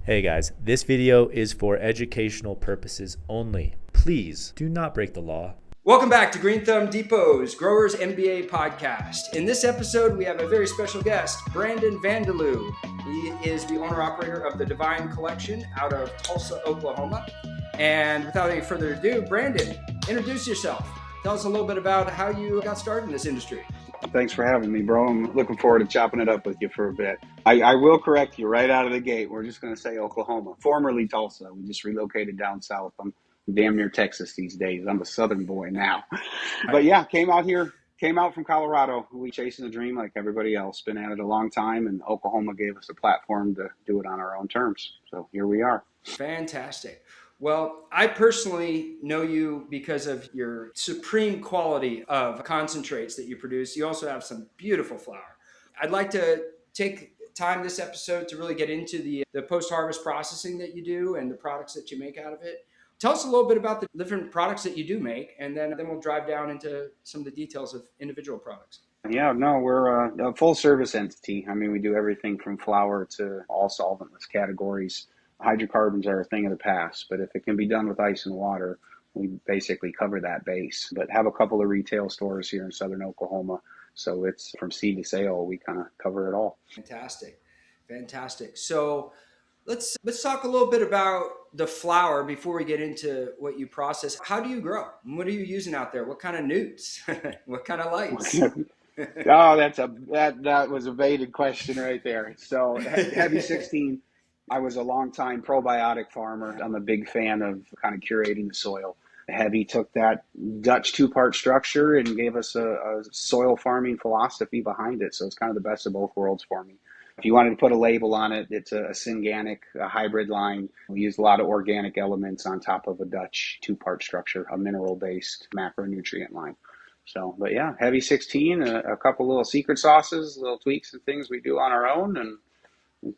Hey guys, this video is for educational purposes only. Please do not break the law. Welcome back to Green Thumb Depot's Growers MBA podcast. In this episode, we have a very special guest, Brandon Vandeloo. He is the owner-operator of the Divine Collection out of Tulsa, Oklahoma. And without any further ado, Brandon, introduce yourself. Tell us a little bit about how you got started in this industry. Thanks for having me, bro. I'm looking forward to chopping it up with you for a bit. I will correct you right out of the gate. We're just going to say Oklahoma, formerly Tulsa. We just relocated down south. I'm damn near Texas these days. I'm a Southern boy now. But yeah, came out from Colorado. We chasing a dream like everybody else. Been at it a long time, and Oklahoma gave us a platform to do it on our own terms. So here we are. Fantastic. Well, I personally know you because of your supreme quality of concentrates that you produce. You also have some beautiful flower. I'd like to take time this episode to really get into the post-harvest processing that you do and the products that you make out of it. Tell us a little bit about the different products that you do make, and then we'll drive down into some of the details of individual products. Yeah, no, we're a full service entity. I mean, we do everything from flour to all solventless categories. Hydrocarbons are a thing of the past, but if it can be done with ice and water, we basically cover that base. But have a couple of retail stores here in southern Oklahoma, so it's from seed to sale. We kind of cover it all. Fantastic. So let's talk a little bit about the flower before we get into what you process. How do you grow? What are you using out there? What kind of newts? What kind of lights? Oh, that was a baited question right there. So Heavy 16. I was a long-time probiotic farmer. I'm a big fan of kind of curating the soil. Heavy took that Dutch two-part structure and gave us a soil farming philosophy behind it. So it's kind of the best of both worlds for me. If you wanted to put a label on it, it's a synganic, a hybrid line. We use a lot of organic elements on top of a Dutch two-part structure, a mineral-based macronutrient line. So, but yeah, Heavy 16, a couple little secret sauces, little tweaks and things we do on our own, and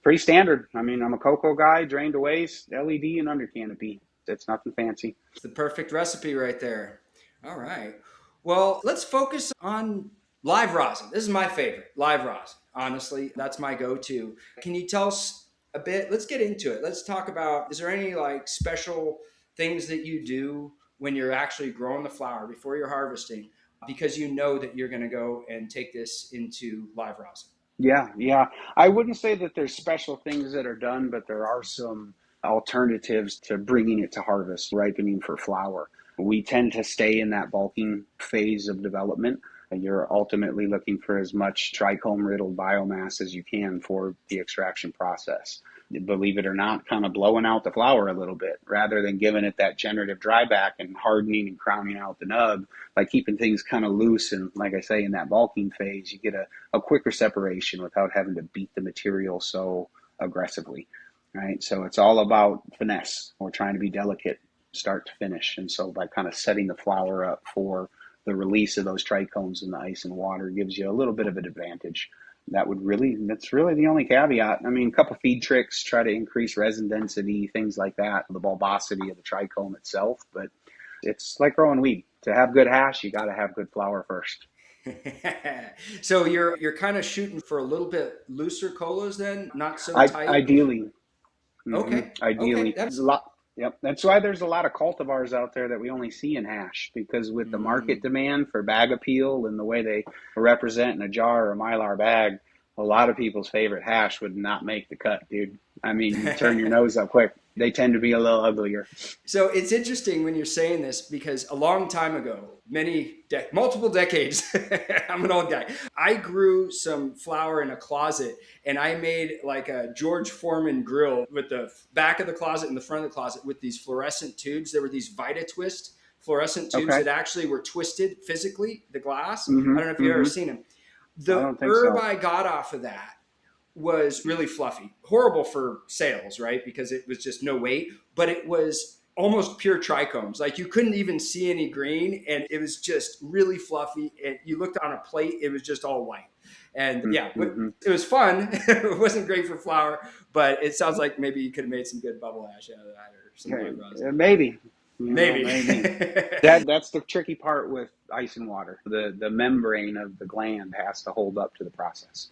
pretty standard. I mean, I'm a cocoa guy, drained to waste, LED and under canopy. It's nothing fancy. It's the perfect recipe right there. All right. Well, let's focus on live rosin. This is my favorite, live rosin. Honestly, that's my go-to. Can you tell us a bit? Let's get into it. Let's talk about, is there any like special things that you do when you're actually growing the flower before you're harvesting, because you know that you're going to go and take this into live rosin? Yeah. I wouldn't say that there's special things that are done, but there are some alternatives to bringing it to harvest, ripening for flower. We tend to stay in that bulking phase of development. You're ultimately looking for as much trichome riddled biomass as you can for the extraction process. Believe it or not, kind of blowing out the flower a little bit rather than giving it that generative dryback and hardening and crowning out the nub. By keeping things kind of loose and, like I say, in that bulking phase, you get a quicker separation without having to beat the material so aggressively, right? So it's all about finesse. We're trying to be delicate start to finish. And so by kind of setting the flower up for the release of those trichomes in the ice and water gives you a little bit of an advantage. That's really the only caveat. I mean, a couple feed tricks, try to increase resin density, things like that, the bulbosity of the trichome itself. But it's like growing weed. To have good hash, you got to have good flower first. So you're kind of shooting for a little bit looser colas then, not so tight? Ideally. Okay. Ideally. Okay. Yep. That's why there's a lot of cultivars out there that we only see in hash, because with the market demand for bag appeal and the way they represent in a jar or a Mylar bag, a lot of people's favorite hash would not make the cut, dude. I mean, you turn your nose up quick. They tend to be a little uglier. So it's interesting when you're saying this, because a long time ago, multiple decades, I'm an old guy. I grew some flower in a closet, and I made like a George Foreman grill with the back of the closet and the front of the closet with these fluorescent tubes. There were these Vita Twist fluorescent tubes that actually were twisted physically, the glass. I don't know if you've ever seen them. The herb I got off of that was really fluffy, horrible for sales, right? Because it was just no weight, but it was almost pure trichomes. Like you couldn't even see any green, and it was just really fluffy. And you looked on a plate, it was just all white. And it was fun. It wasn't great for flower, but it sounds like maybe you could have made some good bubble hash out of that or something. Maybe. Maybe. That's the tricky part with ice and water. The membrane of the gland has to hold up to the process.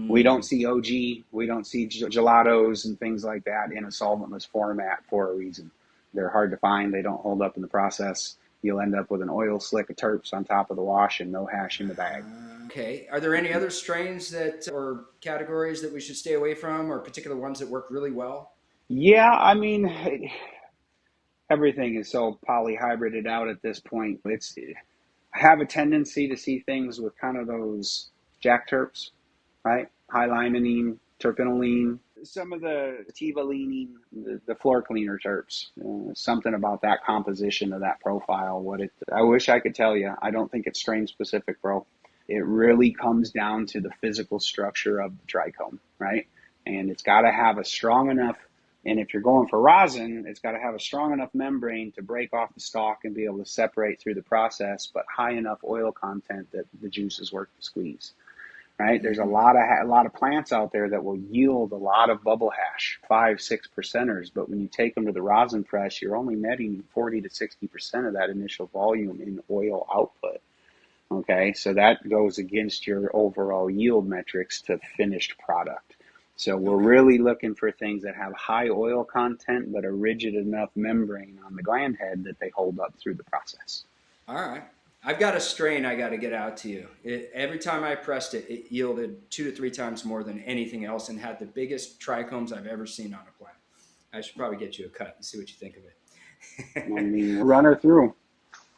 We don't see OG, we don't see gelatos and things like that in a solventless format for a reason. They're hard to find. They don't hold up in the process. You'll end up with an oil slick of terps on top of the wash and no hash in the bag. Okay. Are there any other strains that or categories that we should stay away from, or particular ones that work really well? Yeah, I mean, everything is so polyhybrided out at this point. I have a tendency to see things with kind of those jack terps, right? High limonene, terpenoline, some of the sativa leaning, the floor cleaner terps. Something about that composition of that profile. I wish I could tell you. I don't think it's strain specific, bro. It really comes down to the physical structure of the trichome, right? And it's got to have a strong enough. And if you're going for rosin, it's got to have a strong enough membrane to break off the stalk and be able to separate through the process, but high enough oil content that the juices work to squeeze. Right? There's a lot of plants out there that will yield a lot of bubble hash, 5-6%ers, but when you take them to the rosin press, you're only netting 40 to 60% of that initial volume in oil output. Okay, so that goes against your overall yield metrics to finished product. So we're really looking for things that have high oil content, but a rigid enough membrane on the gland head that they hold up through the process. All right. I've got a strain I got to get out to you. Every time I pressed it, it yielded 2 to 3 times more than anything else and had the biggest trichomes I've ever seen on a plant. I should probably get you a cut and see what you think of it. I mean, run her through.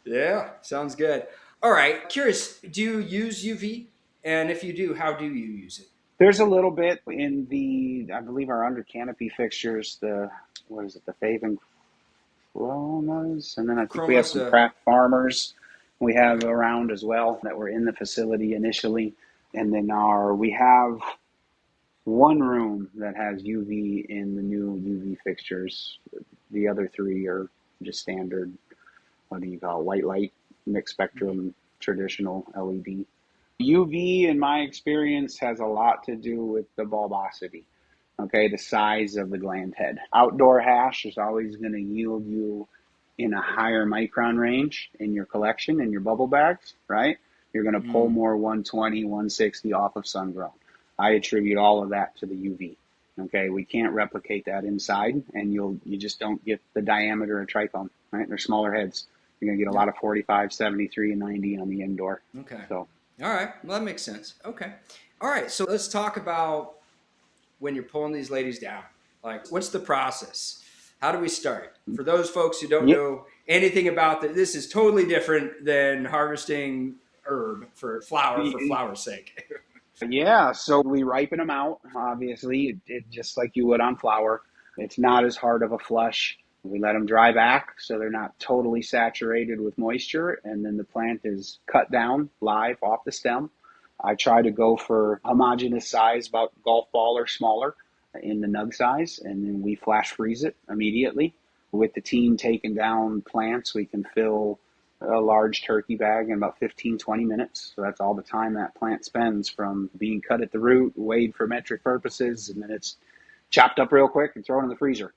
Yeah, sounds good. All right. Curious, do you use UV? And if you do, how do you use it? There's a little bit in I believe our under canopy fixtures, the Vape and chromas, and then I think we have some craft farmers we have around as well that were in the facility initially. And then we have one room that has UV in the new UV fixtures. The other 3 are just standard, what do you call it, white light, mixed spectrum, traditional LED. UV, in my experience, has a lot to do with the bulbosity, okay, the size of the gland head. Outdoor hash is always going to yield you in a higher micron range in your collection, in your bubble bags, right? You're going to pull more 120, 160 off of sun-grown. I attribute all of that to the UV. Okay, we can't replicate that inside, and you just don't get the diameter of trichome, right? They're smaller heads. You're going to get a lot of 45, 73, and 90 on the indoor. Okay. So. All right. Well, that makes sense. Okay. All right. So let's talk about when you're pulling these ladies down. Like, what's the process? How do we start? For those folks who don't know anything about this is totally different than harvesting herb for flower's sake. Yeah, so we ripen them out, obviously, just like you would on flower. It's not as hard of a flush. We let them dry back so they're not totally saturated with moisture, and then the plant is cut down live off the stem. I try to go for homogeneous size, about golf ball or smaller in the nug size, and then we flash freeze it immediately. With the team taking down plants, we can fill a large turkey bag in about 15-20 minutes. So that's all the time that plant spends from being cut at the root, weighed for metric purposes, and then it's chopped up real quick and thrown in the freezer.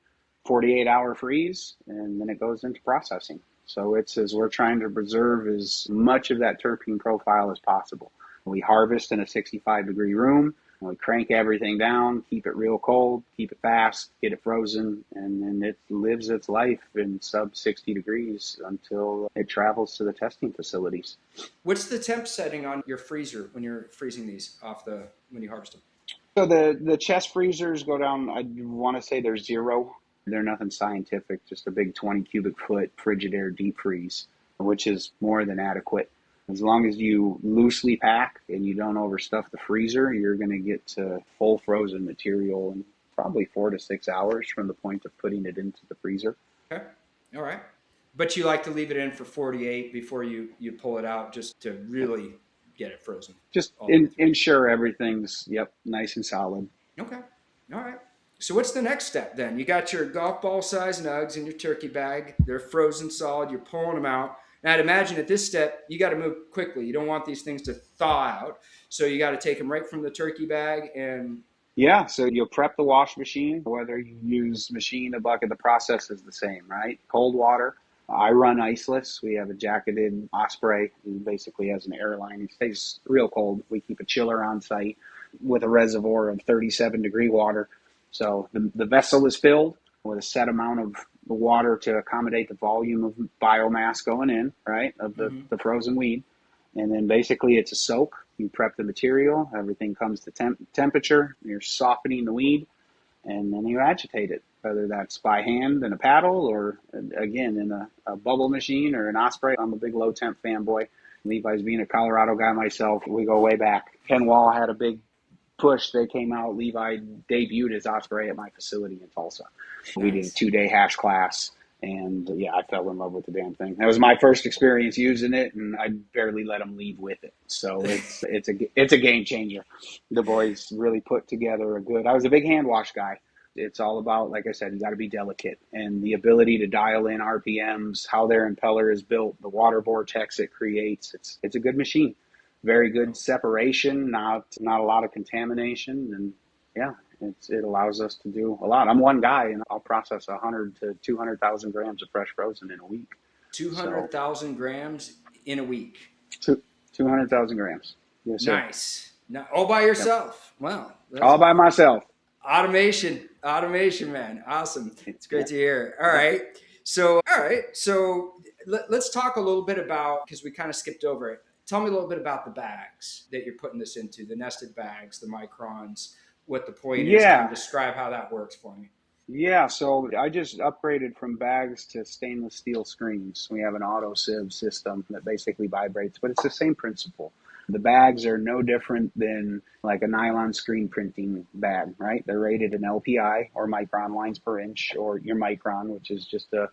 48-hour freeze, and then it goes into processing. So it's as we're trying to preserve as much of that terpene profile as possible. We harvest in a 65-degree room. We crank everything down, keep it real cold, keep it fast, get it frozen, and then it lives its life in sub 60 degrees until it travels to the testing facilities. What's the temp setting on your freezer when you're freezing these when you harvest them? So the chest freezers go down, I want to say they're 0. They're nothing scientific, just a big 20 cubic foot Frigidaire deep freeze, which is more than adequate. As long as you loosely pack and you don't overstuff the freezer, you're going to get to full frozen material in probably 4 to 6 hours from the point of putting it into the freezer. Okay. All right. But you like to leave it in for 48 before you pull it out just to really get it frozen. Just ensure everything's, nice and solid. Okay. All right. So what's the next step then? You got your golf ball size nugs in your turkey bag. They're frozen solid. You're pulling them out. Now, I'd imagine at this step, you got to move quickly. You don't want these things to thaw out. So you got to take them right from the turkey bag and... Yeah, so you'll prep the wash machine. Whether you use machine or bucket, the process is the same, right? Cold water. I run iceless. We have a jacketed Osprey. He basically has an airline. He stays real cold. We keep a chiller on site. with a reservoir of 37-degree water. So the vessel is filled with a set amount of the water to accommodate the volume of biomass going in, right, of the frozen weed. And then basically it's a soak. You prep the material, everything comes to temperature, you're softening the weed, and then you agitate it, whether that's by hand in a paddle or, again, in a bubble machine or an Osprey. I'm a big low temp fanboy. Levi's being a Colorado guy myself, we go way back. Ken Wall had a big push. They came out, Levi debuted his Osprey at my facility in Tulsa. Nice. We did a 2-day hash class, and yeah, I fell in love with the damn thing. That was my first experience using it, and I barely let them leave with it. So it's a game changer. The boys really put together a good. I was a big hand wash guy. It's all about, like I said, you got to be delicate, and the ability to dial in RPMs, how their impeller is built, the water vortex it creates. It's a good machine. Very good separation, not a lot of contamination, and yeah, it allows us to do a lot. I'm one guy, and I'll process 100 to 200,000 grams of fresh frozen in a week. 200,000 grams in a week. 200,000 grams. Yes, sir. Nice. All by yourself. Yep. Wow. All by myself. Automation, man. Awesome. It's great to hear. All right. So let's talk a little bit about, because we kind of skipped over it. Tell me a little bit about the bags that you're putting this into, the nested bags, the microns, what the point is. Can you describe how that works for me? Yeah, so I just upgraded from bags to stainless steel screens. We have an auto sieve system that basically vibrates, but it's the same principle. The bags are no different than like a nylon screen printing bag, right? They're rated in LPI, or micron lines per inch, or your micron, which is just a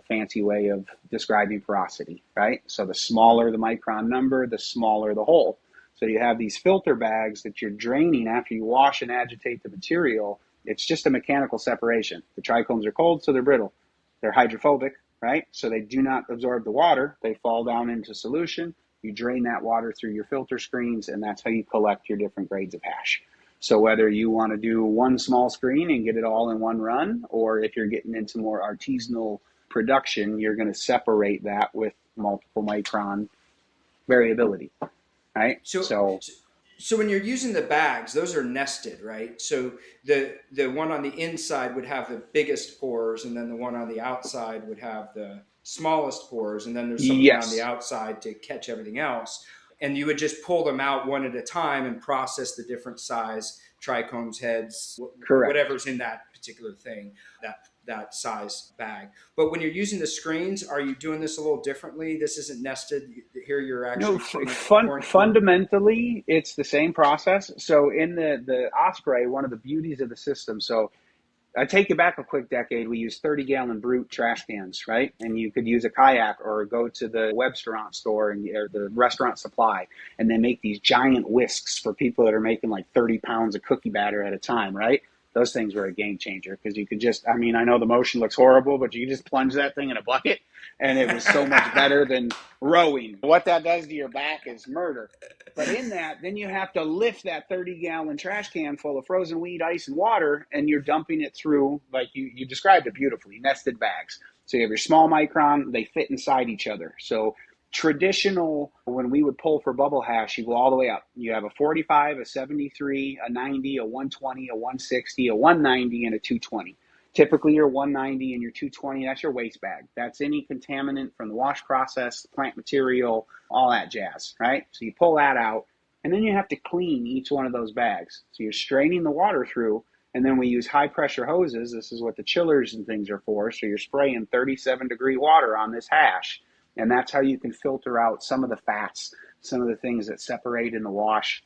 fancy way of describing porosity, right? So the smaller the micron number, the smaller the hole. So you have these filter bags that you're draining after you wash and agitate the material. It's just a mechanical separation. The trichomes are cold, so they're brittle. They're hydrophobic, right? So they do not absorb the water. They fall down into solution. You drain that water through your filter screens, and that's how you collect your different grades of hash. So whether you want to do one small screen and get it all in one run, or if you're getting into more artisanal production, you're going to separate that with multiple micron variability, right? So when you're using the bags, those are nested, right? So the one on the inside would have the biggest pores, and then the one on the outside would have the smallest pores, and then there's something on the outside to catch everything else. And you would just pull them out one at a time and process the different size trichomes, heads, whatever's in that particular thing, that size bag. But when you're using the screens, are you doing this a little differently? This isn't nested. Here you're actually fundamentally it's the same process. So in the Osprey, one of the beauties of the system, so I take you back a quick decade, we used 30-gallon Brute trash cans, right? And you could use a kayak or go to the restaurant store or the restaurant supply, and they make these giant whisks for people that are making like 30 pounds of cookie batter at a time, right? Those things were a game changer because you could just, I know the motion looks horrible, but you could just plunge that thing in a bucket, and it was so much better than rowing. What that does to your back is murder. But in that, then you have to lift that 30-gallon trash can full of frozen weed, ice, and water, and you're dumping it through, like you described it beautifully, nested bags. So you have your small micron, they fit inside each other. So traditional, when we would pull for bubble hash, you go all the way up. You have a 45, a 73, a 90, a 120, a 160, a 190, and a 220. Typically, your 190 and your 220, that's your waste bag. That's any contaminant from the wash process, the plant material, all that jazz, right? So you pull that out, and then you have to clean each one of those bags. So you're straining the water through, and then we use high-pressure hoses. This is what the chillers and things are for. So you're spraying 37-degree water on this hash, and that's how you can filter out some of the fats, some of the things that separate in the wash.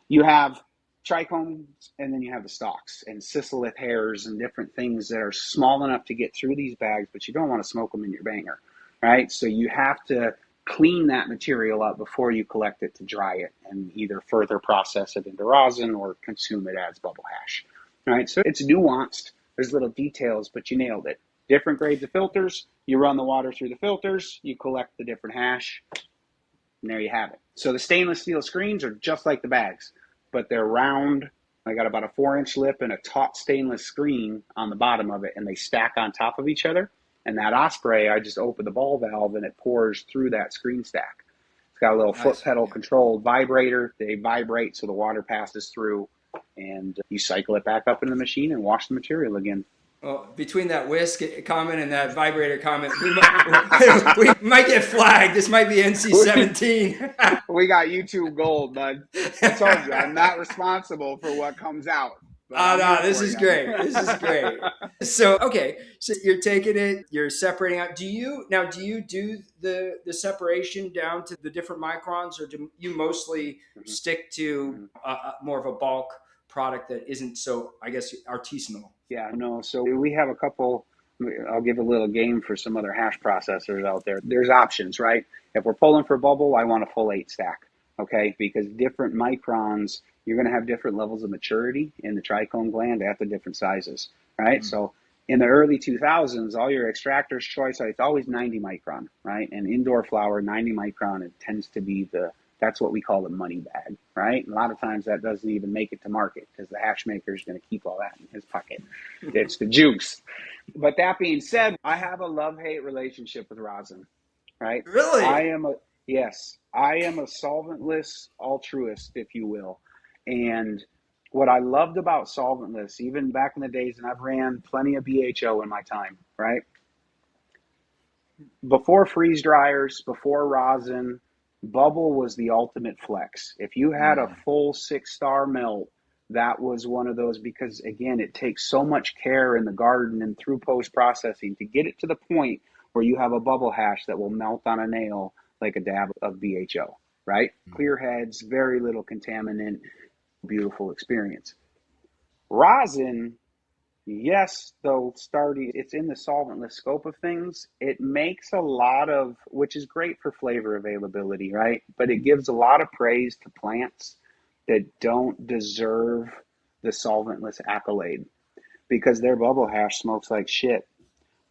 You have trichomes, and then you have the stalks and sissalith hairs and different things that are small enough to get through these bags, but you don't want to smoke them in your banger, right? So you have to clean that material up before you collect it to dry it and either further process it into rosin or consume it as bubble hash, right? So it's nuanced. There's little details, but you nailed it. Different grades of filters. You run the water through the filters. You collect the different hash, and there you have it. So the stainless steel screens are just like the bags, but they're round. I got about a 4-inch lip and a taut stainless screen on the bottom of it, and they stack on top of each other. And that Osprey, I just open the ball valve and it pours through that screen stack. It's got a little foot Nice. pedal Yeah. controlled vibrator. They vibrate so the water passes through, and you cycle it back up in the machine and wash the material again. Well, between that whisk comment and that vibrator comment, we might get flagged. This might be NC-17. We got YouTube gold, bud. I told you, I'm not responsible for what comes out. But Oh I'm no, here this for is you. great. This is great. So okay, so you're taking it, you're separating out. Do you do the separation down to the different microns, or do you mostly Mhm, stick to mhm. more of a bulk product that isn't so, I guess, artisanal? Yeah, no. So we have a couple. I'll give a little game for some other hash processors out there. There's options, right? If we're pulling for bubble, I want a full 8 stack, okay? Because different microns, you're going to have different levels of maturity in the trichome gland at the different sizes, right? Mm. So in the early 2000s, all your extractors choice, it's always 90 micron, right? And indoor flower, 90 micron, it tends to be that's what we call the money bag, right? And a lot of times that doesn't even make it to market because the hash maker is going to keep all that in his pocket. It's the juice. But that being said, I have a love-hate relationship with rosin, right? I Really? am a yes, I am a solventless altruist, if you will. And what I loved about solventless, even back in the days, and I've ran plenty of BHO in my time, right? Before freeze dryers, before rosin, bubble was the ultimate flex. If you had a Mm. full 6-star melt, that was one of those because again, it takes so much care in the garden and through post processing to get it to the point where you have a bubble hash that will melt on a nail like a dab of BHO, right? Clear heads, very little contaminant, beautiful experience. Rosin, yes, though starting it's in the solventless scope of things, it makes a lot of which is great for flavor availability, right? But it gives a lot of praise to plants that don't deserve the solventless accolade because their bubble hash smokes like shit.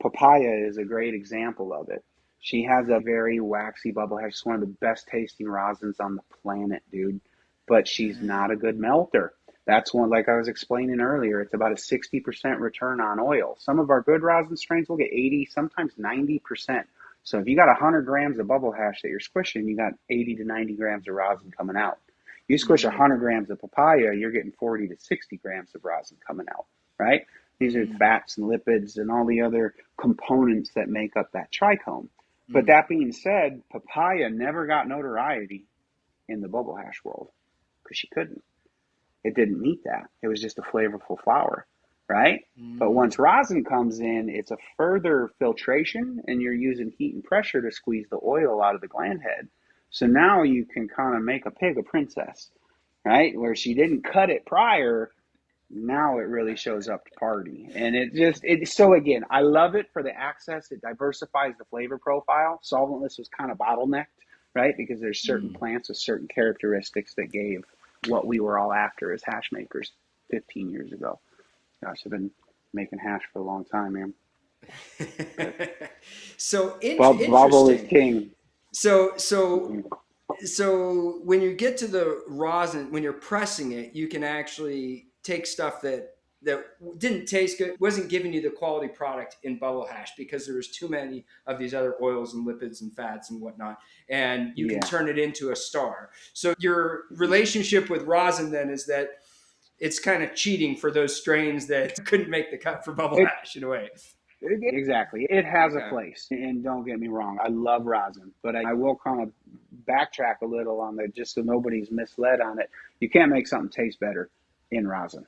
Papaya is a great example of it. She has a very waxy bubble hash. It's one of the best tasting rosins on the planet, dude. But she's not a good melter. That's one, like I was explaining earlier, it's about a 60% return on oil. Some of our good rosin strains will get 80, sometimes 90%. So if you got 100 grams of bubble hash that you're squishing, you got 80 to 90 grams of rosin coming out. You squish Mm. 100 grams of papaya, you're getting 40 to 60 grams of rosin coming out, right? These are Mm. fats and lipids and all the other components that make up that trichome. But Mm. that being said, papaya never got notoriety in the bubble hash world because she couldn't. It didn't meet that. It was just a flavorful flower, right? But Mm. once rosin comes in, it's a further filtration and you're using heat and pressure to squeeze the oil out of the gland head. So now you can kind of make a pig a princess, right? Where she didn't cut it prior, now it really shows up to party. And so again, I love it for the access. It diversifies the flavor profile. Solventless was kind of bottlenecked, right? Because there's certain Mm. plants with certain characteristics that gave what we were all after as hash makers 15 years ago. Gosh, I've been making hash for a long time, man. But So bubble is interesting. king. So so Mhm. so when you get to the rosin, when you're pressing it, you can actually take stuff that didn't taste good, wasn't giving you the quality product in bubble hash because there was too many of these other oils and lipids and fats and whatnot, and you can Yeah. turn it into a star. So your Mhm. relationship with rosin then is that it's kind of cheating for those strains that couldn't make the cut for bubble It, hash in a way. exactly. It has a Okay. place. And don't get me wrong, I love rosin, but I will kind of backtrack a little on that just so nobody's misled on it. You can't make something taste better in rosin.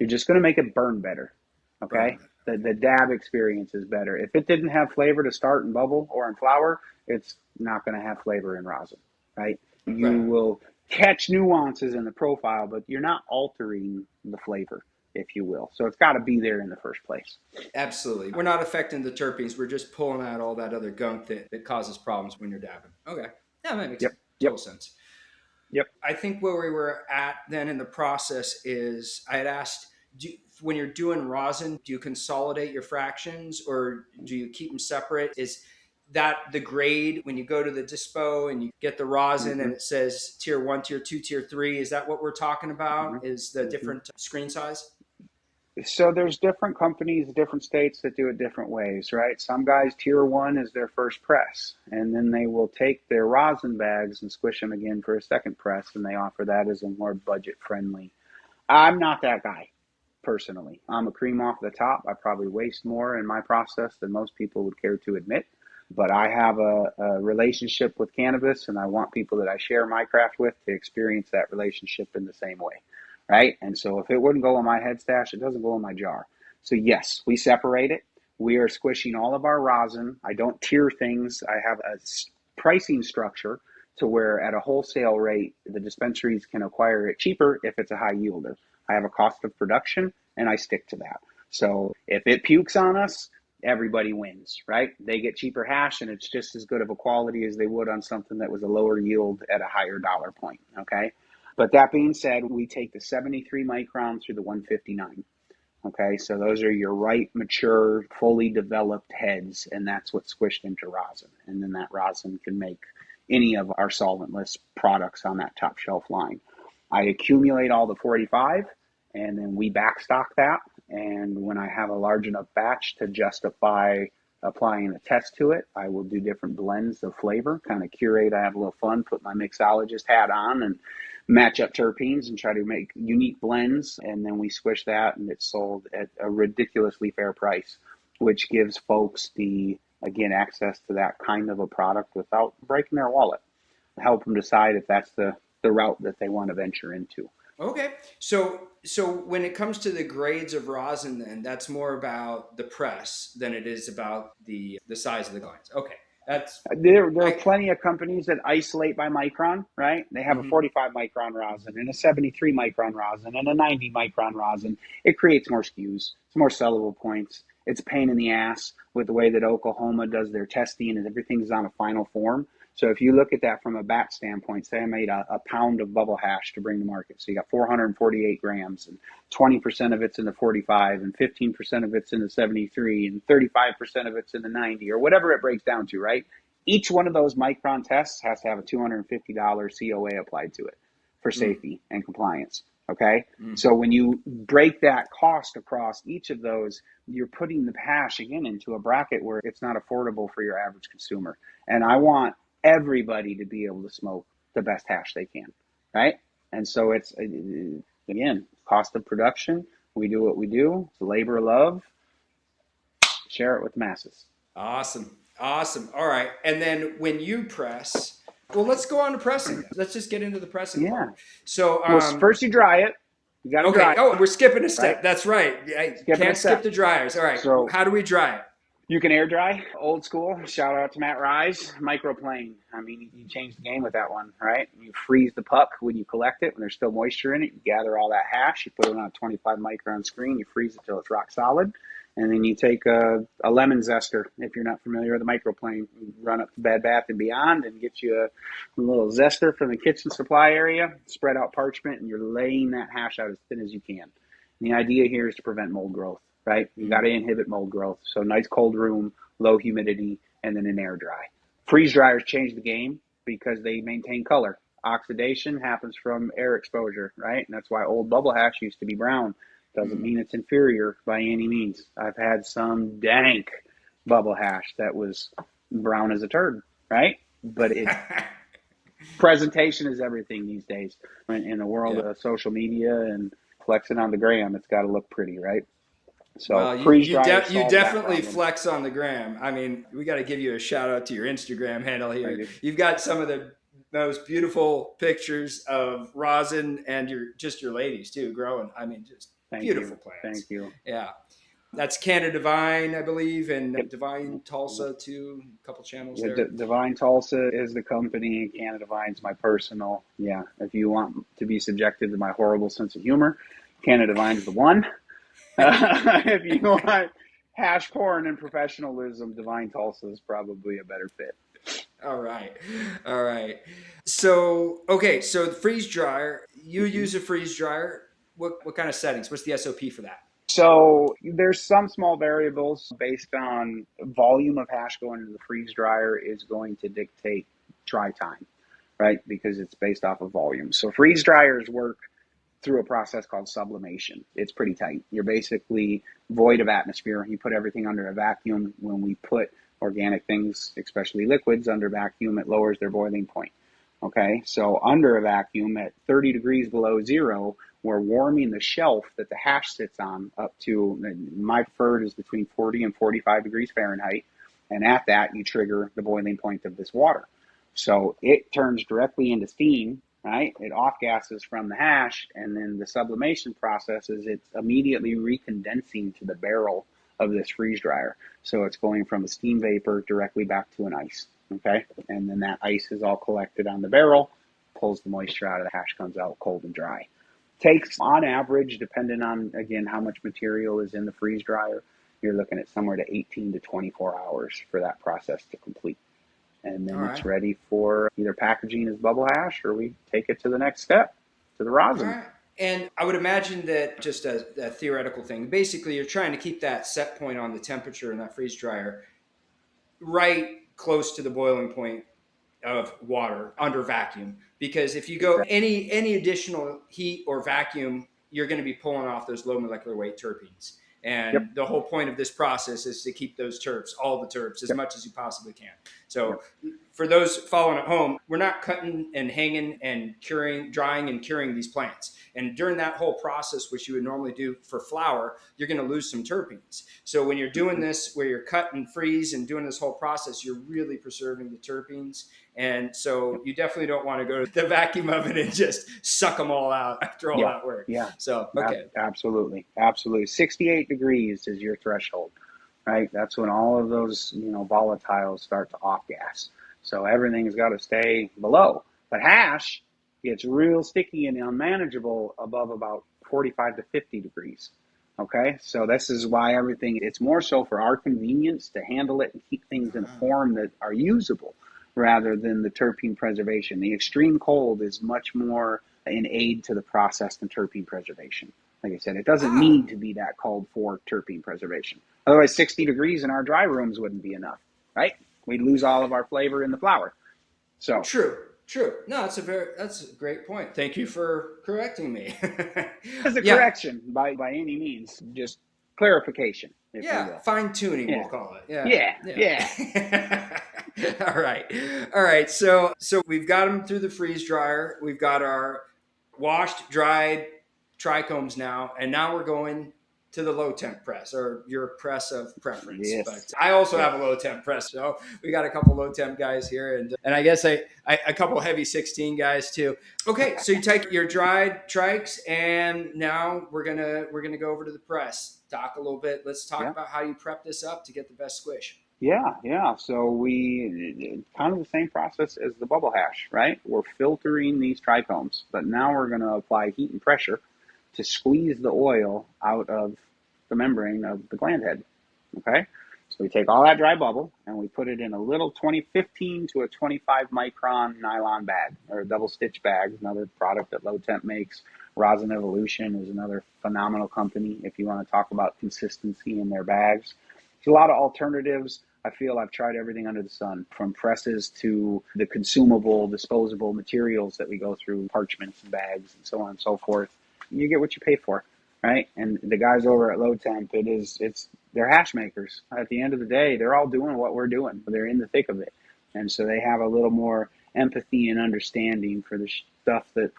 You're just going to make it burn better. Burn Okay? it. The dab experience is better. If it didn't have flavor to start in bubble or in flower, it's not going to have flavor in rosin, right? You Right. will catch nuances in the profile, but you're not altering the flavor, if you will. So it's got to be there in the first place. Absolutely. We're not affecting the terpenes. We're just pulling out all that other gunk that causes problems when you're dabbing. Okay. Yeah, that makes Yep. total Yep. sense. Yep. I think where we were at then in the process is I had asked, when you're doing rosin, do you consolidate your fractions or do you keep them separate? Is that the grade when you go to the dispo and you get the rosin Mm-hmm. and it says tier 1, tier 2, tier 3? Is that what we're talking Mm-hmm. about? Is the Mm-hmm. different screen size? So there's different companies, different states that do it different ways, right? Some guys, tier one is their first press, and then they will take their rosin bags and squish them again for a second press, and they offer that as a more budget friendly. I'm not that guy personally. I'm a cream off the top. I probably waste more in my process than most people would care to admit. But I have a relationship with cannabis, and I want people that I share my craft with to experience that relationship in the same way, right? And so if it wouldn't go in my head stash, it doesn't go in my jar. So yes, we separate it. We are squishing all of our rosin. I don't tier things. I have a pricing structure to where at a wholesale rate, the dispensaries can acquire it cheaper if it's a high yielder. I have a cost of production, and I stick to that. So if it pukes on us, everybody wins, right? They get cheaper hash, and it's just as good of a quality as they would on something that was a lower yield at a higher dollar point, okay? But that being said, we take the 73 micron through the 159. Okay, so those are your ripe, mature, fully developed heads, and that's what's squished into rosin. And then that rosin can make any of our solventless products on that top shelf line. I accumulate all the 45, and then we backstock that. And when I have a large enough batch to justify applying a test to it, I will do different blends of flavor, kind of curate. I have a little fun, put my mixologist hat on and match up terpenes and try to make unique blends. And then we squish that, and it's sold at a ridiculously fair price, which gives folks again, access to that kind of a product without breaking their wallet. Help them decide if that's the route that they want to venture into. Okay. So when it comes to the grades of rosin, then that's more about the press than it is about the size of the glands. Okay. There are I plenty of companies that isolate by micron, right? They have a mhm. 45 micron rosin and a 73 micron rosin and a 90 micron rosin. It creates more SKUs. It's more sellable points. It's a pain in the ass with the way that Oklahoma does their testing, and everything's on a final form. So if you look at that from a bat standpoint, say I made a pound of bubble hash to bring to market. So you got 448 grams, and 20% of it's in the 45, and 15% of it's in the 73, and 35% of it's in the 90, or whatever it breaks down to, right? Each one of those micron tests has to have a $250 COA applied to it for Mm, safety and compliance. Okay. mm. So when you break that cost across each of those, you're putting the hash again into a bracket where it's not affordable for your average consumer. And I want everybody to be able to smoke the best hash they can, right? And so it's, again, cost of production. We do what we do. It's a labor of love. Share it with the masses. Awesome. Awesome. All right. And then when you press, well, let's go on to pressing. Let's just get into the pressing Yeah. part. So, Well, first you dry it. You got to dry okay. it, Oh, we're skipping a right? step. That's right. I Skipping a can't skip step. the dryers. All right. So How do we dry it? you can air dry, old school. Shout out to Matt Rise, microplane. I mean, you change the game with that one, right? You freeze the puck when you collect it, when there's still moisture in it. You gather all that hash, you put it on a 25 micron screen, you freeze it till it's rock solid, and then you take a lemon zester. If you're not familiar with the microplane, you run up to Bed Bath and Beyond and get you a little zester from the kitchen supply area, spread out parchment, and you're laying that hash out as thin as you can. And the idea here is to prevent mold growth. Right? You got to inhibit mold growth. So nice cold room, low humidity, and then an air dry. Freeze dryers change the game because they maintain color. Oxidation happens from air exposure, right? And that's why old bubble hash used to be brown. Doesn't mean it's inferior by any means. I've had some dank bubble hash that was brown as a turd, right? But presentation is everything these days. In the world Yeah. of social media and flexing on the gram, it's got to look pretty, right? So Well, freeze dryer you solves that definitely problem. flex on the gram. I mean, we got to give you a shout out to your Instagram handle Thank here. you. You've got some of the most beautiful pictures of rosin and your ladies too growing. I mean, just Thank beautiful you. plants. Thank you. Yeah, that's Canada Divine, I believe, and Yep. Divine Tulsa too. A couple channels Yeah, there. Divine Tulsa is the company. Canada Divine's my personal. Yeah, if you want to be subjected to my horrible sense of humor, Canada Divine's the one. If you want hash porn and professionalism, Divine Tulsa is probably a better fit. All right. All right. So, okay. So the freeze dryer, you Mhm. use a freeze dryer. What kind of settings? What's the SOP for that? So there's some small variables based on volume of hash going into the freeze dryer is going to dictate dry time, right? Because it's based off of volume. So freeze dryers work through a process called sublimation. It's pretty tight. You're basically void of atmosphere. You put everything under a vacuum. When we put organic things, especially liquids, under vacuum, it lowers their boiling point. Okay, so under a vacuum at 30 degrees below zero, we're warming the shelf that the hash sits on up to, my preferred is between 40 and 45 degrees Fahrenheit. And at that, you trigger the boiling point of this water. So it turns directly into steam, right? It off gases from the hash, and then the sublimation process is it's immediately recondensing to the barrel of this freeze dryer. So it's going from a steam vapor directly back to an ice, okay? And then that ice is all collected on the barrel, pulls the moisture out of the hash, comes out cold and dry. Takes, on average, depending on, again, how much material is in the freeze dryer, you're looking at somewhere to 18 to 24 hours for that process to complete. And then it's ready for either packaging as bubble hash, or we take it to the next step, to the rosin. All right. And I would imagine that, just a theoretical thing, basically you're trying to keep that set point on the temperature in that freeze dryer right close to the boiling point of water under vacuum. Because if you go any additional heat or vacuum, you're going to be pulling off those low molecular weight terpenes. And the whole point of this process is to keep those terps, all the terps, as much as you possibly can. So for those following at home, we're not cutting and hanging and curing, drying and curing these plants. And during that whole process, which you would normally do for flour, you're going to lose some terpenes. So when you're doing this, where you're cut and freeze and doing this whole process, you're really preserving the terpenes. And so you definitely don't want to go to the vacuum oven and just suck them all out after all that work. Yeah. So, okay. Absolutely. 68 degrees is your threshold, right? That's when all of those, volatiles start to off gas. So everything's got to stay below. But hash gets real sticky and unmanageable above about 45 to 50 degrees. Okay, so this is why it's more so for our convenience to handle it and keep things in a form that are usable, rather than the terpene preservation. The extreme cold is much more an aid to the process than terpene preservation. Like I said, it doesn't need to be that cold for terpene preservation. Otherwise, 60 degrees in our dry rooms wouldn't be enough, right? We'd lose all of our flavor in the flour. So True. No, that's a great point. Thank you for correcting me. It's a correction by any means, just clarification. If you will. Fine tuning, we'll call it. Yeah. All right. So we've got them through the freeze dryer. We've got our washed, dried trichomes now, and now we're going to the low temp press, or your press of preference. Yes. But I also have a low temp press, so we got a couple low temp guys here, and I guess a couple heavy 16 guys too. Okay, so you take your dried trikes, and now we're gonna go over to the press. Talk a little bit. Let's talk about how you prep this up to get the best squish. Yeah. So we kind of the same process as the bubble hash, right? We're filtering these trichomes, but now we're going to apply heat and pressure to squeeze the oil out of the membrane of the gland head. Okay, so we take all that dry bubble and we put it in a little 15 to a 25 micron nylon bag, or a double stitch bag, another product that Low Temp makes. Rosin Evolution is another phenomenal company if you want to talk about consistency in their bags. There's a lot of alternatives. I feel I've tried everything under the sun, from presses to the consumable, disposable materials that we go through, parchments and bags and so on and so forth. You get what you pay for, right? And the guys over at Low Temp, they're hash makers. At the end of the day, they're all doing what we're doing. They're in the thick of it. And so they have a little more empathy and understanding for the stuff that,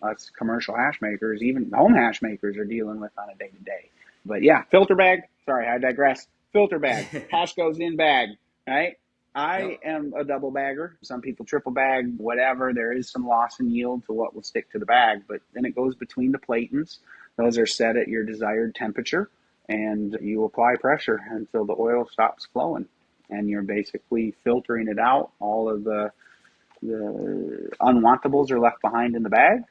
us commercial hash makers, even home hash makers, are dealing with on a day-to-day. But yeah, filter bag. Sorry, I digress. Filter bag. Hash goes in bag, right? I am a double bagger. Some people triple bag, whatever. There is some loss in yield to what will stick to the bag, but then it goes between the platings. Those are set at your desired temperature, and you apply pressure until the oil stops flowing, and you're basically filtering it out. All of the unwantables are left behind in the bag,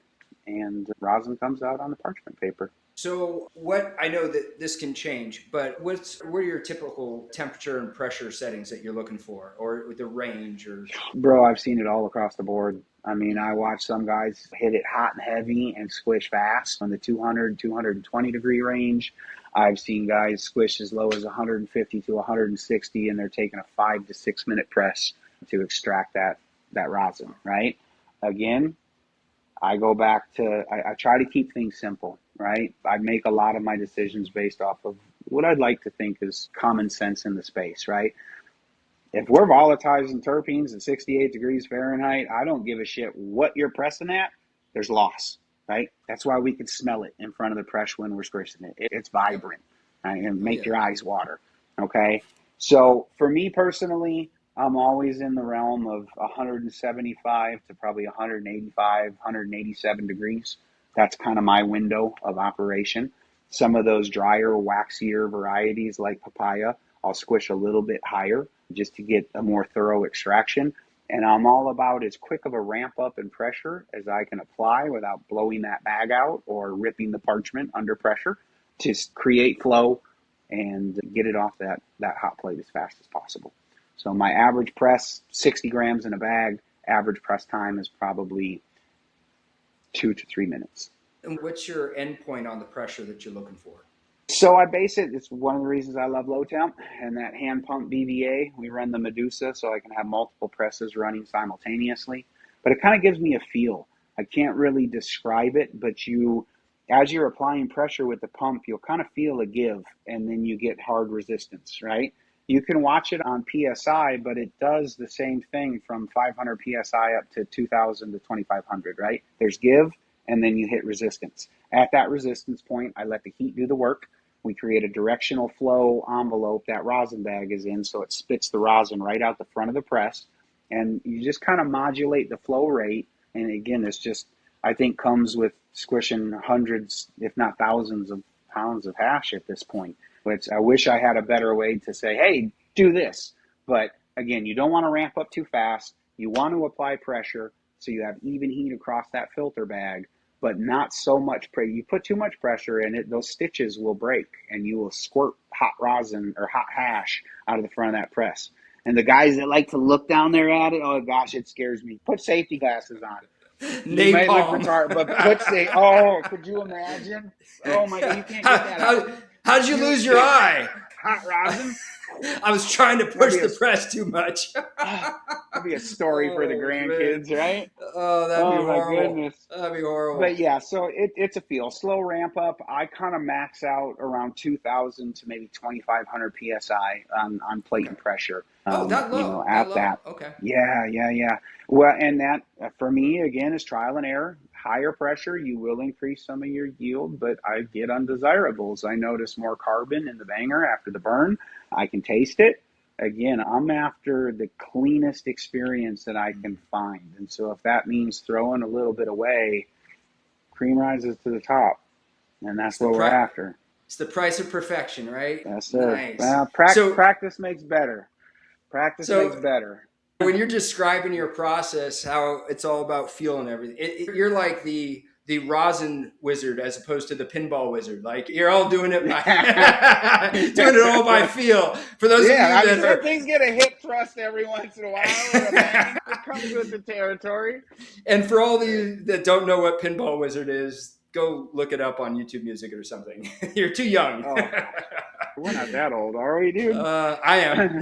and rosin comes out on the parchment paper. So I know that this can change, but what are your typical temperature and pressure settings that you're looking for, or with the range? Or Bro, I've seen it all across the board. I mean, I watch some guys hit it hot and heavy and squish fast on the 200, 220 degree range. I've seen guys squish as low as 150 to 160, and they're taking a 5 to 6 minute press to extract that rosin, right? Again, I go back to, I try to keep things simple, right? I make a lot of my decisions based off of what I'd like to think is common sense in the space, right? If we're volatilizing terpenes at 68 degrees Fahrenheit, I don't give a shit what you're pressing at. There's loss, right? That's why we can smell it in front of the press when we're squishing it. It's vibrant, right? And make your eyes water, okay? So for me personally, I'm always in the realm of 175 to probably 185, 187 degrees. That's kind of my window of operation. Some of those drier, waxier varieties like papaya, I'll squish a little bit higher just to get a more thorough extraction. And I'm all about as quick of a ramp up in pressure as I can apply without blowing that bag out or ripping the parchment under pressure to create flow and get it off that hot plate as fast as possible. So my average press, 60 grams in a bag, average press time is probably 2 to 3 minutes. And what's your end point on the pressure that you're looking for? So I base it, it's one of the reasons I love low temp, and that hand pump BVA, we run the Medusa so I can have multiple presses running simultaneously. But it kind of gives me a feel. I can't really describe it, but as you're applying pressure with the pump, you'll kind of feel a give, and then you get hard resistance, right? You can watch it on PSI, but it does the same thing from 500 PSI up to 2000 to 2500, right? There's give, and then you hit resistance. At that resistance point, I let the heat do the work. We create a directional flow envelope that rosin bag is in, so it spits the rosin right out the front of the press. And you just kind of modulate the flow rate. And again, it's just, I think, comes with squishing hundreds, if not thousands of pounds of hash at this point. Which I wish I had a better way to say, hey, do this. But again, you don't want to ramp up too fast. You want to apply pressure so you have even heat across that filter bag, but not so much pressure. You put too much pressure in it, those stitches will break and you will squirt hot rosin or hot hash out of the front of that press. And the guys that like to look down there at it, oh gosh, it scares me. Put safety glasses on. You might look retarded, but could you imagine? Oh my God, you can't get that out. How'd you lose your eye? Hot rosin? I was trying to push the press too much. That'd be a story for the grandkids, man. Right? Oh, that'd be horrible. My goodness. That'd be horrible. But yeah, so it's a feel. Slow ramp up. I kind of max out around 2,000 to maybe 2,500 PSI on plate and pressure. That low? You know, at that. Okay. Yeah. Well, and that, for me, again, is trial and error. Higher pressure, you will increase some of your yield, but I get undesirables. I notice more carbon in the banger after the burn. I can taste it. Again, I'm after the cleanest experience that I can find. And so if that means throwing a little bit away, cream rises to the top. And that's what we're after. It's the price of perfection, right? That's it. Nice. Well, practice makes better. Practice makes better. When you're describing your process, how it's all about feel and everything, you're like the rosin wizard as opposed to the pinball wizard. Like you're all doing it by doing it all by feel. For those of you that things get a hip thrust every once in a while. It comes with the territory. And for all of you that don't know what pinball wizard is, go look it up on YouTube Music or something. You're too young. We're not that old, are we, dude? I am.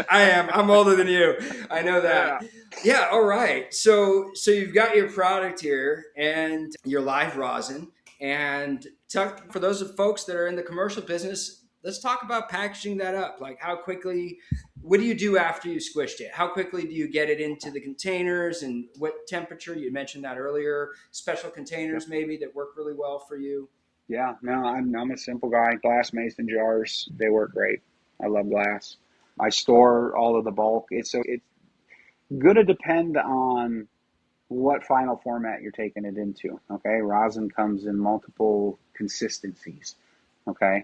I am. I'm older than you. I know that. Yeah. All right. So you've got your product here and your live rosin. And for those of folks that are in the commercial business, let's talk about packaging that up. Like how quickly, what do you do after you squished it? How quickly do you get it into the containers and what temperature? You mentioned that earlier. Special containers maybe that work really well for you. Yeah, no, I'm a simple guy. Glass mason jars, they work great. I love glass. I store all of the bulk. It's going to depend on what final format you're taking it into. Okay, rosin comes in multiple consistencies. Okay,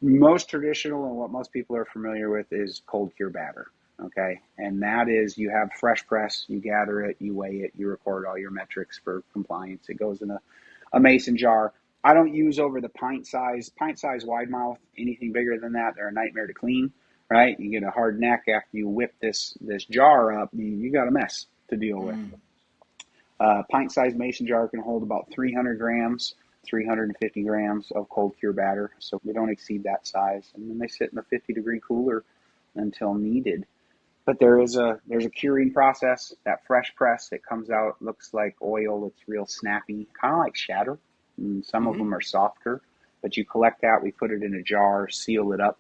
most traditional and what most people are familiar with is cold cure batter. Okay, and that is you have fresh press, you gather it, you weigh it, you record all your metrics for compliance. It goes in a mason jar. I don't use over the pint size wide mouth. Anything bigger than that, they're a nightmare to clean, right? You get a hard neck after you whip this jar up. You got a mess to deal with. Pint size mason jar can hold about 300 grams, 350 grams of cold cure batter. So we don't exceed that size. And then they sit in a 50-degree cooler until needed. But there's a curing process. That fresh press, it comes out, looks like oil. It's real snappy, kind of like shatter. And some of them are softer. But you collect that, we put it in a jar, seal it up,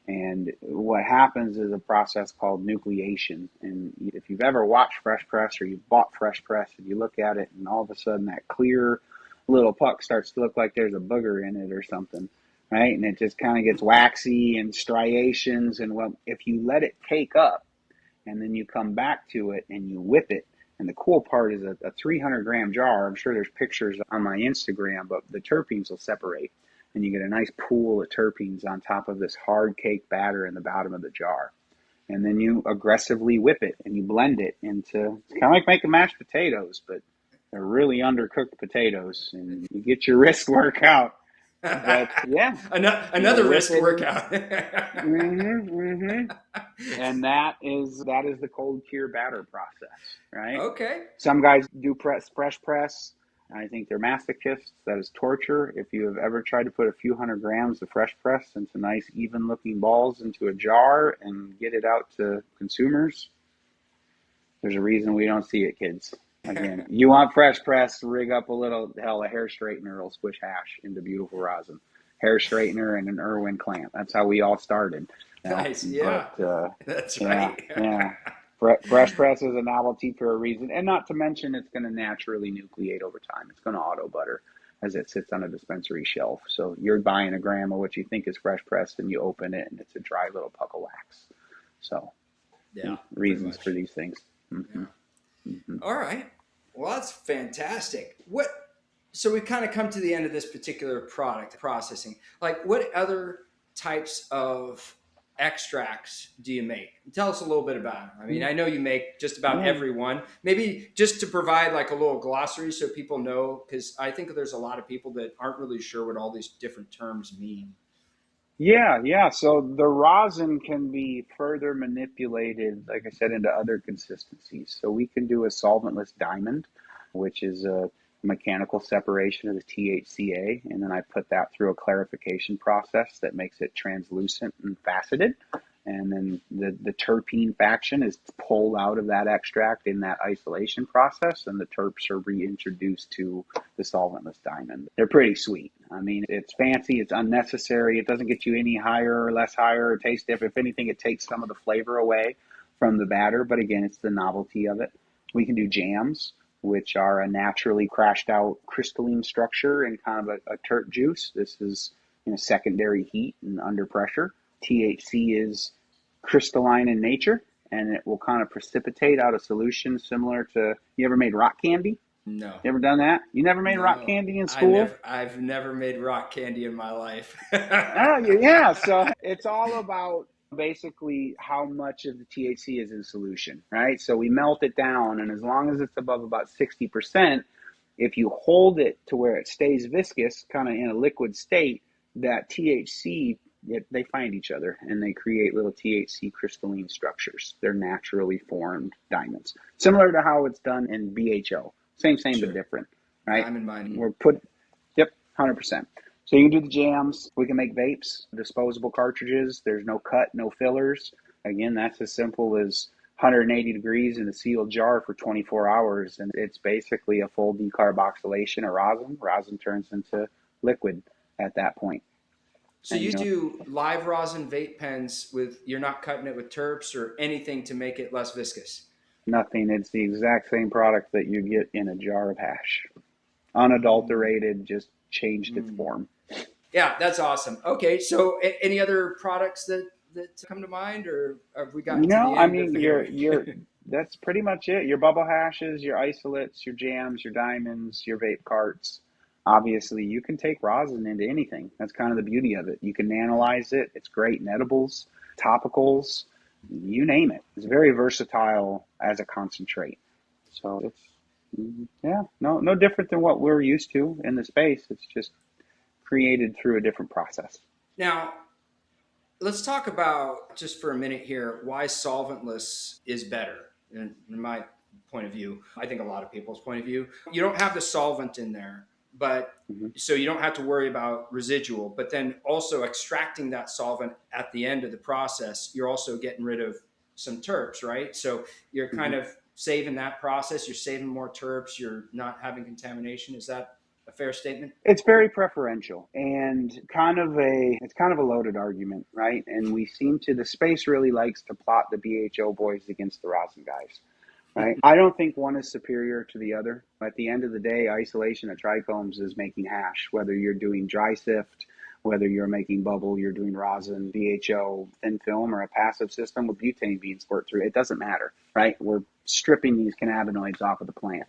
and what happens is a process called nucleation. And if you've ever watched fresh press or you've bought fresh press and you look at it and all of a sudden that clear little puck starts to look like there's a booger in it or something, right? And it just kind of gets waxy and striations. And well, if you let it take up and then you come back to it and you whip it, and the cool part is a 300-gram jar. I'm sure there's pictures on my Instagram, but the terpenes will separate. And you get a nice pool of terpenes on top of this hard cake batter in the bottom of the jar. And then you aggressively whip it and you blend it into, it's kind of like making mashed potatoes, but they're really undercooked potatoes. And you get your wrist workout. But yeah. Another wrist workout. And that is the cold cure batter process, right? Okay. Some guys do fresh press. I think they're masochists. That is torture. If you have ever tried to put a few hundred grams of fresh press into nice, even-looking balls into a jar and get it out to consumers, there's a reason we don't see it, kids. Again, you want fresh press, rig up a hair straightener will squish hash into beautiful rosin. Hair straightener and an Irwin clamp. That's how we all started. Nice, yeah. But, that's right. Yeah. Fresh press is a novelty for a reason, and not to mention it's going to naturally nucleate over time. It's going to auto butter as it sits on a dispensary shelf. So you're buying a gram of what you think is fresh pressed, and you open it, and it's a dry little puck of wax. So, yeah, reasons for these things. Yeah. All right. Well, that's fantastic. So we kind of come to the end of this particular product processing. Like, what other types of extracts do you make? Tell us a little bit about them. I mean, I know you make just about every one. Maybe just to provide like a little glossary so people know, because I think there's a lot of people that aren't really sure what all these different terms mean. Yeah. So the rosin can be further manipulated, like I said, into other consistencies. So we can do a solventless diamond, which is a mechanical separation of the THCA, and then I put that through a clarification process that makes it translucent and faceted. And then the terpene faction is pulled out of that extract in that isolation process, and the terps are reintroduced to the solventless diamond. They're pretty sweet. I mean, it's fancy, it's unnecessary, it doesn't get you any higher or less higher or taste different. If anything, it takes some of the flavor away from the batter, but again, it's the novelty of it. We can do jams, which are a naturally crashed out crystalline structure in kind of a terp juice. This is secondary heat and under pressure. THC is crystalline in nature, and it will kind of precipitate out a solution similar to, you ever made rock candy? No. You ever done that? You never made rock candy in school? I've never made rock candy in my life. Oh, yeah. So it's all about basically how much of the THC is in solution, right? So we melt it down, and as long as it's above about 60%, if you hold it to where it stays viscous, kind of in a liquid state, that THC, they find each other and they create little THC crystalline structures. They're naturally formed diamonds, similar to how it's done in BHO. Same, sure, but different, right? Diamond mining. We're 100%. So you can do the jams. We can make vapes, disposable cartridges. There's no cut, no fillers. Again, that's as simple as 180 degrees in a sealed jar for 24 hours. And it's basically a full decarboxylation of rosin. Rosin turns into liquid at that point. So you do live rosin vape pens you're not cutting it with terps or anything to make it less viscous? Nothing. It's the exact same product that you get in a jar of hash. Unadulterated, just changed its form. Yeah, that's awesome. Okay, so any other products that come to mind, or have we gotten to the end? I mean, you're that's pretty much it. Your bubble hashes, your isolates, your jams, your diamonds, your vape carts. Obviously, you can take rosin into anything. That's kind of the beauty of it. You can nanolyze it. It's great in edibles, topicals, you name it. It's very versatile as a concentrate. So it's, no different than what we're used to in the space. It's just created through a different process. Now, let's talk about, just for a minute here, why solventless is better in my point of view. I think a lot of people's point of view. You don't have the solvent in there, but so you don't have to worry about residual, but then also extracting that solvent at the end of the process, you're also getting rid of some terps, right? So you're kind of saving that process. You're saving more terps. You're not having contamination. Is that a fair statement? It's very preferential and it's kind of a loaded argument, right? And the space really likes to plot the BHO boys against the rosin guys, right? I don't think one is superior to the other. At the end of the day, isolation of trichomes is making hash, whether you're doing dry sift, whether you're making bubble, you're doing rosin, BHO, thin film, or a passive system with butane being squirt through. It doesn't matter, right? We're stripping these cannabinoids off of the plant.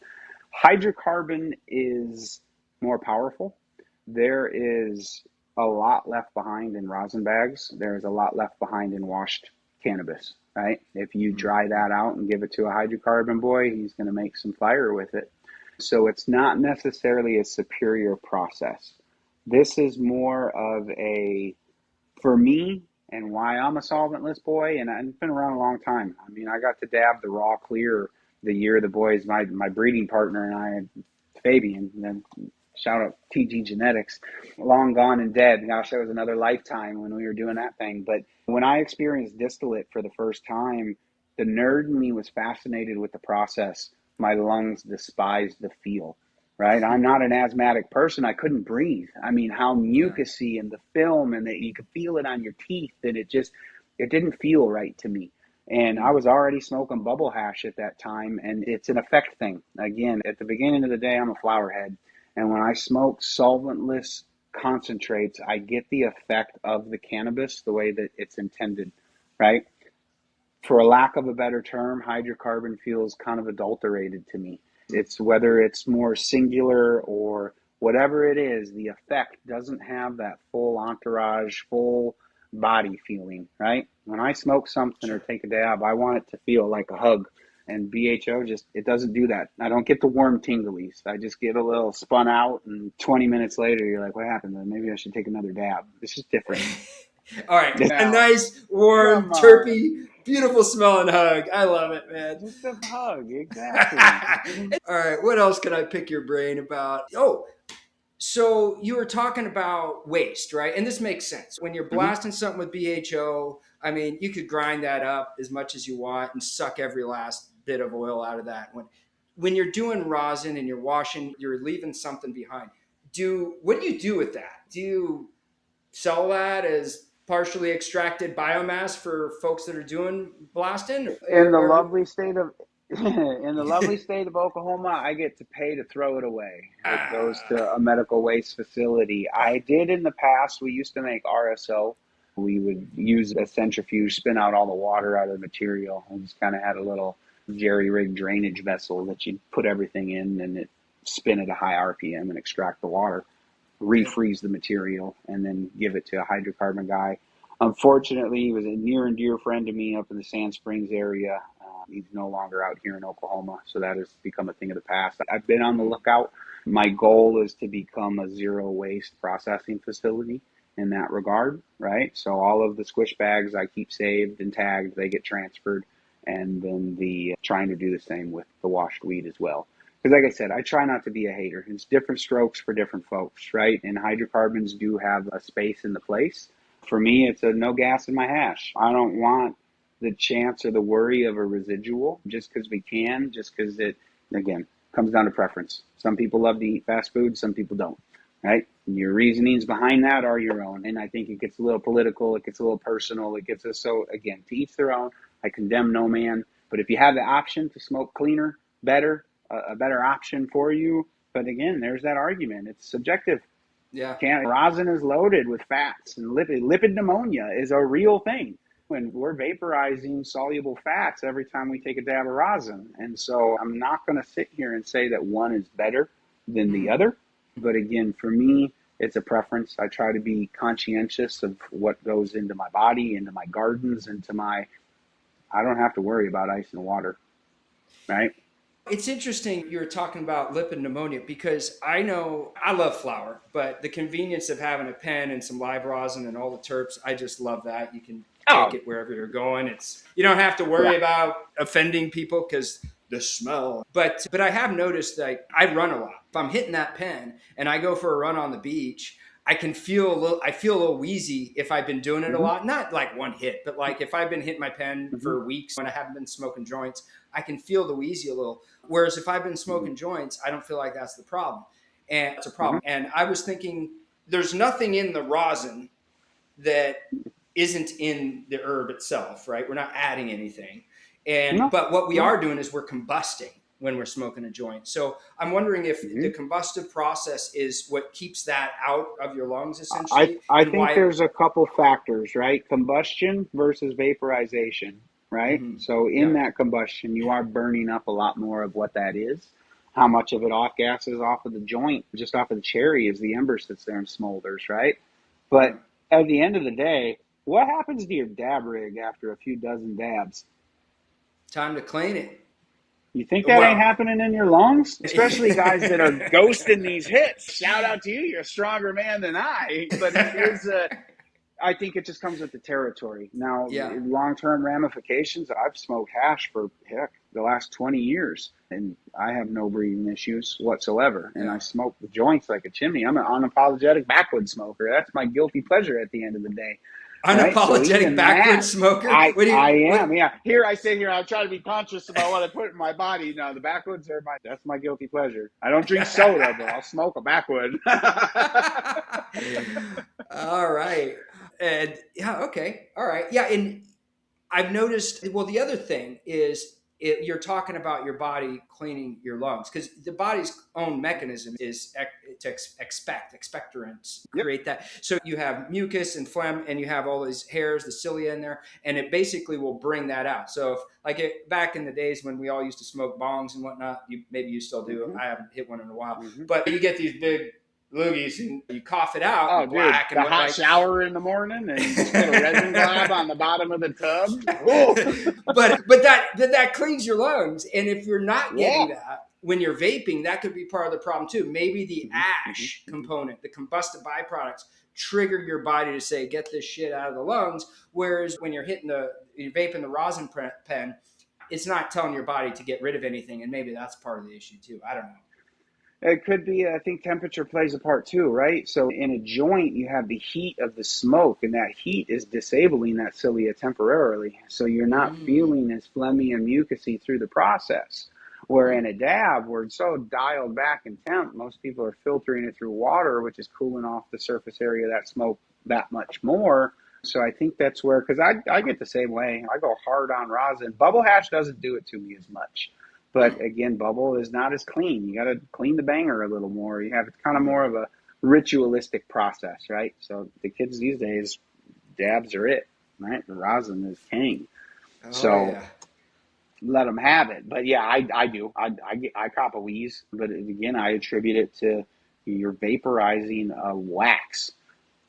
Hydrocarbon is more powerful. There is a lot left behind in rosin bags. There's a lot left behind in washed cannabis, right? If you dry that out and give it to a hydrocarbon boy, he's going to make some fire with it. So it's not necessarily a superior process. This is more of for me, and why I'm a solventless boy, and I've been around a long time. I mean, I got to dab the raw clear the year the boys, my breeding partner and I, Fabian, and then shout out TG Genetics, long gone and dead. Gosh, that was another lifetime when we were doing that thing. But when I experienced distillate for the first time, the nerd in me was fascinated with the process. My lungs despised the feel, right? I'm not an asthmatic person. I couldn't breathe. I mean, how mucousy and the film, and that you could feel it on your teeth, and it didn't feel right to me. And I was already smoking bubble hash at that time, and it's an effect thing. Again, at the beginning of the day, I'm a flower head. And when I smoke solventless concentrates, I get the effect of the cannabis the way that it's intended, right? For a lack of a better term, hydrocarbon feels kind of adulterated to me. It's whether it's more singular or whatever it is, the effect doesn't have that full entourage, full body feeling, right? When I smoke something or take a dab, I want it to feel like a hug. And BHO it doesn't do that. I don't get the warm tinglies. I just get a little spun out, and 20 minutes later, you're like, what happened? Maybe I should take another dab. It's just different. All right. A nice, warm, terpy, beautiful smelling hug. I love it, man. Just a hug, exactly. All right. What else can I pick your brain about? Oh, so you were talking about waste, right? And this makes sense. When you're blasting something with BHO, I mean, you could grind that up as much as you want and suck every last bit of oil out of that. When you're doing rosin and you're washing, you're leaving something behind. What do you do with that? Do you sell that as partially extracted biomass for folks that are doing blasting? In the lovely state of Oklahoma, I get to pay to throw it away. It goes to a medical waste facility. I did in the past. We used to make RSO. We would use a centrifuge, spin out all the water out of the material, and just kind of had a little jerry-rigged drainage vessel that you'd put everything in, and it spin at a high RPM and extract the water, refreeze the material, and then give it to a hydrocarbon guy. Unfortunately, he was a near and dear friend to me up in the Sand Springs area. He's no longer out here in Oklahoma, so that has become a thing of the past. I've been on the lookout. My goal is to become a zero waste processing facility in that regard, right? So all of the squish bags I keep saved and tagged, they get transferred, and then trying to do the same with the washed weed as well. Because like I said, I try not to be a hater. It's different strokes for different folks, right? And hydrocarbons do have a space in the place. For me, it's a no gas in my hash. I don't want the chance or the worry of a residual just because we can, just because it, again, comes down to preference. Some people love to eat fast food, some people don't, right? And your reasonings behind that are your own. And I think it gets a little political, it gets a little personal, so again, to each their own. I condemn no man. But if you have the option to smoke cleaner, better, a better option for you. But again, there's that argument. It's subjective. Yeah. Rosin is loaded with fats, and lipid pneumonia is a real thing. When we're vaporizing soluble fats every time we take a dab of rosin. And so I'm not going to sit here and say that one is better than the other. But again, for me, it's a preference. I try to be conscientious of what goes into my body, into my gardens, I don't have to worry about ice and water, right? It's interesting you're talking about lipid pneumonia because I know I love flower, but the convenience of having a pen and some live rosin and all the terps, I just love that. You can take it wherever you're going. You don't have to worry about offending people because the smell. But I have noticed that I run a lot. If I'm hitting that pen and I go for a run on the beach, I feel a little wheezy if I've been doing it a Mm-hmm. lot. Not like one hit, but like if I've been hitting my pen Mm-hmm. for weeks when I haven't been smoking joints, I can feel the wheezy a little. Whereas if I've been Mm-hmm. smoking joints, I don't feel like that's the problem. And it's a Mm-hmm. problem. And I was thinking there's nothing in the rosin that isn't in the herb itself, right? We're not adding anything. No, But what we no. are doing is we're combusting when we're smoking a joint. So I'm wondering if Mm-hmm. the combustive process is what keeps that out of your lungs I essentially, I and think why. there's a couple factors, right? Combustion versus vaporization, right? Mm-hmm. So in Yeah. that combustion, you are burning up a lot more of what that is. How much of it off gases off of the joint, just off of the cherry, as the ember sits there and smolders, right? Yeah. But at the end of the day, what happens to your dab rig after a few dozen dabs? Time to clean it. You think that ain't Well, happening in your lungs? Especially guys that are ghosting these hits. Shout out to you. You're a stronger man than I. But I think it just comes with the territory. Now, yeah. long-term ramifications, I've smoked hash for, heck, the last 20 years, and I have no breathing issues whatsoever. And I Yeah. smoke the joints like a chimney. I'm an unapologetic backwoods smoker. That's my guilty pleasure at the end of the day. Right? So Unapologetic even backward that, smoker. I What? am. Yeah. Here I sit here. I try to be conscious about what I put in my body. No, the backwoods are that's my guilty pleasure. I don't drink soda, but I'll smoke a backwood. All right. And yeah, okay. All right. Yeah. And I've noticed, well, the other thing is you're talking about your body cleaning your lungs because the body's own mechanism is to expectorants, Yep. create that. So you have mucus and phlegm and you have all these hairs, the cilia in there, and it basically will bring that out. So if back in the days when we all used to smoke bongs and whatnot, maybe you still do. Mm-hmm. I haven't hit one in a while, Mm-hmm. but you get these big loogies and you cough it out Oh, and dude, black and the what hot like. shower in the morning and just put a resin glob on the bottom of the tub. Oh, but that cleans your lungs, and if you're not yeah. getting that when you're vaping, that could be part of the problem too. Maybe the Mm-hmm. ash Mm-hmm. component, the combustive byproducts, trigger your body to say get this shit out of the lungs. Whereas when you're you're vaping the rosin pen, it's not telling your body to get rid of anything, and maybe that's part of the issue too. I don't know. It could be, I think temperature plays a part too, right? So in a joint, you have the heat of the smoke, and that heat is disabling that cilia temporarily. So you're not feeling as phlegmy and mucusy through the process. Where in a dab, we're so dialed back in temp, most people are filtering it through water, which is cooling off the surface area of that smoke that much more. So I think that's where, because I get the same way. I go hard on rosin. Bubble hash doesn't do it to me as much. But again, bubble is not as clean. You got to clean the banger a little more. You have it's kind of more of a ritualistic process, right? So the kids these days, dabs are it, right? The rosin is king. Oh So yeah. let them have it. But yeah, I do. I cop a wheeze, but again, I attribute it to you're vaporizing a wax.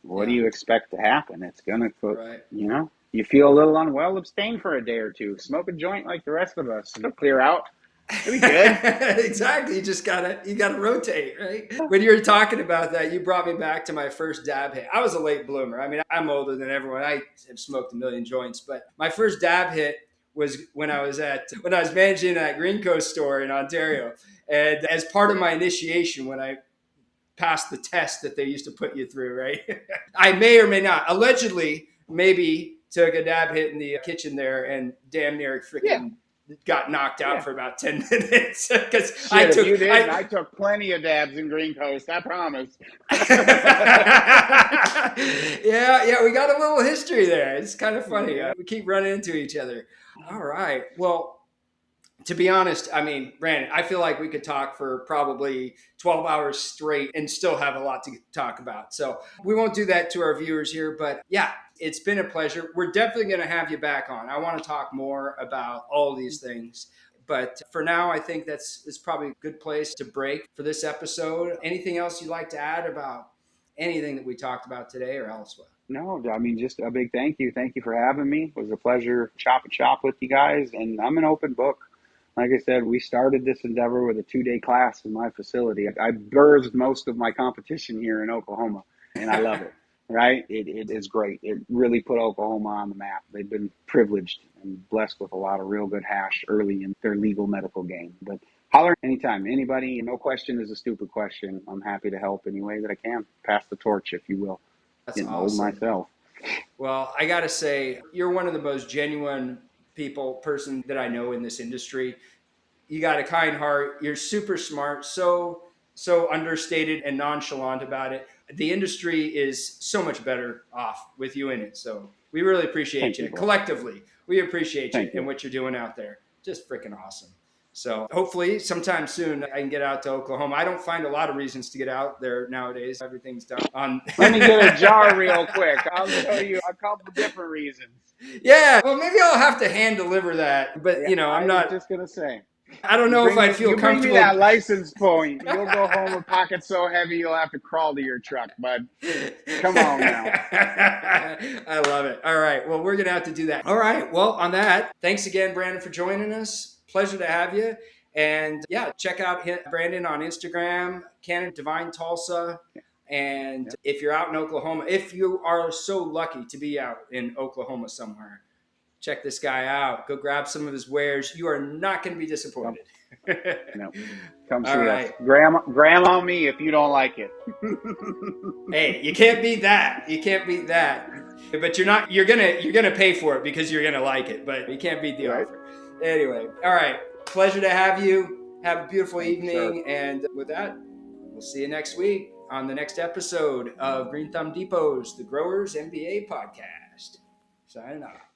What do Yeah. you expect to happen? It's gonna cook. Right. You feel a little unwell. Abstain for a day or two. Smoke a joint like the rest of us. It'll clear out. It'll be good. Exactly. You gotta rotate, right? When you were talking about that, you brought me back to my first dab hit. I was a late bloomer. I mean, I'm older than everyone. I have smoked a million joints, but my first dab hit was when I was managing that Green Coast store in Ontario. And as part of my initiation, when I passed the test that they used to put you through, right? I may or may not, allegedly, maybe took a dab hit in the kitchen there and damn near Yeah. freaking got knocked out Yeah. for about 10 minutes because Shit, if you didn't, I took plenty of dabs in Green Coast, I promise. yeah, we got a little history there. It's kind of funny. Yeah. We keep running into each other. All right. Well, to be honest, I mean, Brandon, I feel like we could talk for probably 12 hours straight and still have a lot to talk about. So we won't do that to our viewers here, but yeah, it's been a pleasure. We're definitely going to have you back on. I want to talk more about all these things. But for now, I think it's probably a good place to break for this episode. Anything else you'd like to add about anything that we talked about today or elsewhere? No, I mean, just a big thank you. Thank you for having me. It was a pleasure chopping shop with you guys, and I'm an open book. Like I said, we started this endeavor with a 2-day class in my facility. I birthed most of my competition here in Oklahoma, and I love it, right? It is great. It really put Oklahoma on the map. They've been privileged and blessed with a lot of real good hash early in their legal medical game. But Holler anytime. Anybody, no question is a stupid question. I'm happy to help any way that I can. Pass the torch, if you will. That's Getting old awesome. myself. Well, I got to say, you're one of the most genuine person that I know in this industry. You got a kind heart. You're super smart, so understated and nonchalant about it. The industry is so much better off with you in it. So we really appreciate Thank you. you, bro. Collectively, we appreciate you Thank and you. what you're doing out there. Just freaking awesome. So hopefully sometime soon I can get out to Oklahoma. I don't find a lot of reasons to get out there nowadays. Everything's done on. Let me get a jar real quick. I'll tell you a couple different reasons. Yeah, well, maybe I'll have to hand deliver that. But Yeah, I'm I was not. just gonna say. I don't know if I'd feel You bring me comfortable. that license point. You'll go home with pockets so heavy you'll have to crawl to your truck, bud. Come on now. I love it. All right. Well, we're going to have to do that. All right. Well, on that, thanks again, Brandon, for joining us. Pleasure to have you. And yeah, check out Brandon on Instagram, Canon Divine Tulsa. And if you're out in Oklahoma, if you are so lucky to be out in Oklahoma somewhere, check this guy out. Go grab some of his wares. You are not going to be disappointed. No. Come All see right. us. Grandma me if you don't like it. Hey, you can't beat that. You can't beat that. But you're gonna pay for it because you're gonna like it, but you can't beat the offer. Anyway, all right. Pleasure to have you. Have a beautiful evening. And with that, we'll see you next week on the next episode of Green Thumb Depot's The Growers MBA podcast. Signing off.